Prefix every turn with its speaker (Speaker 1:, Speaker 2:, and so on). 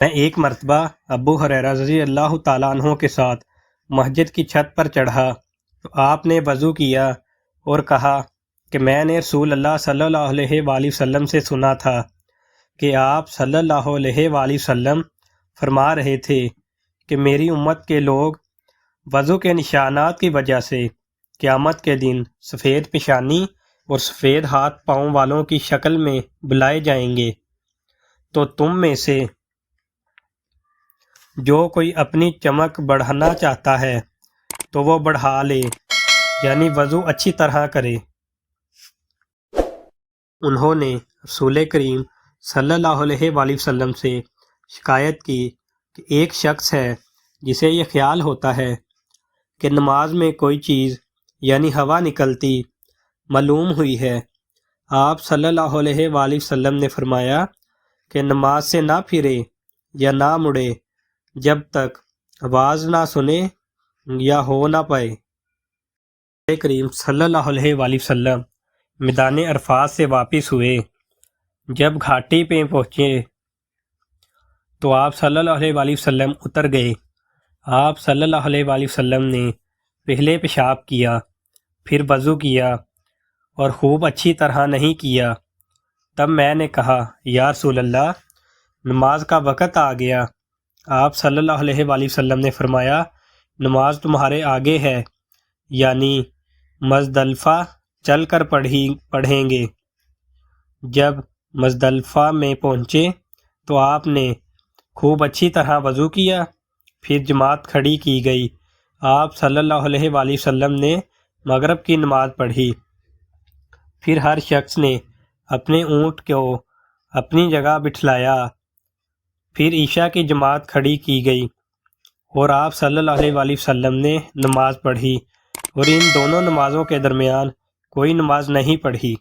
Speaker 1: میں ایک مرتبہ ابو ہریرہ رضی اللہ تعالیٰ عنہ کے ساتھ مسجد کی چھت پر چڑھا تو آپ نے وضو کیا اور کہا کہ میں نے رسول اللہ صلی اللہ علیہ وآلہ وسلم سے سنا تھا کہ آپ صلی اللہ علیہ وآلہ وسلم فرما رہے تھے کہ میری امت کے لوگ وضو کے نشانات کی وجہ سے قیامت کے دن سفید پیشانی اور سفید ہاتھ پاؤں والوں کی شکل میں بلائے جائیں گے، تو تم میں سے جو کوئی اپنی چمک بڑھانا چاہتا ہے تو وہ بڑھا لے، یعنی وضو اچھی طرح کرے۔ انہوں نے رسول کریم صلی اللہ علیہ وآلہ وسلم سے شکایت کی کہ ایک شخص ہے جسے یہ خیال ہوتا ہے کہ نماز میں کوئی چیز یعنی ہوا نکلتی معلوم ہوئی ہے۔ آپ صلی اللہ علیہ وآلہ وسلم نے فرمایا کہ نماز سے نہ پھرے یا نہ مڑے جب تک آواز نہ سنے یا ہو نہ پائے۔ رسول کریم صلی اللہ علیہ وآلہ وسلم میدان عرفات سے واپس ہوئے۔ جب گھاٹی پہ پہنچے تو آپ صلی اللہ علیہ وآلہ وسلم اتر گئے۔ آپ صلی اللہ علیہ وآلہ وسلم نے پہلے پیشاب کیا، پھر وضو کیا اور خوب اچھی طرح نہیں کیا۔ تب میں نے کہا یا رسول اللہ، نماز کا وقت آ گیا۔ آپ صلی اللہ علیہ وآلہ وسلم نے فرمایا نماز تمہارے آگے ہے، یعنی مزدلفہ چل کر پڑھیں گے۔ جب مزدلفہ میں پہنچے تو آپ نے خوب اچھی طرح وضو کیا، پھر جماعت کھڑی کی گئی۔ آپ صلی اللہ علیہ وآلہ وسلم نے مغرب کی نماز پڑھی، پھر ہر شخص نے اپنے اونٹ کو اپنی جگہ بٹھلایا، پھر عشاء کی جماعت کھڑی کی گئی اور آپ صلی اللہ علیہ وآلہ وسلم نے نماز پڑھی، اور ان دونوں نمازوں کے درمیان کوئی نماز نہیں پڑھی۔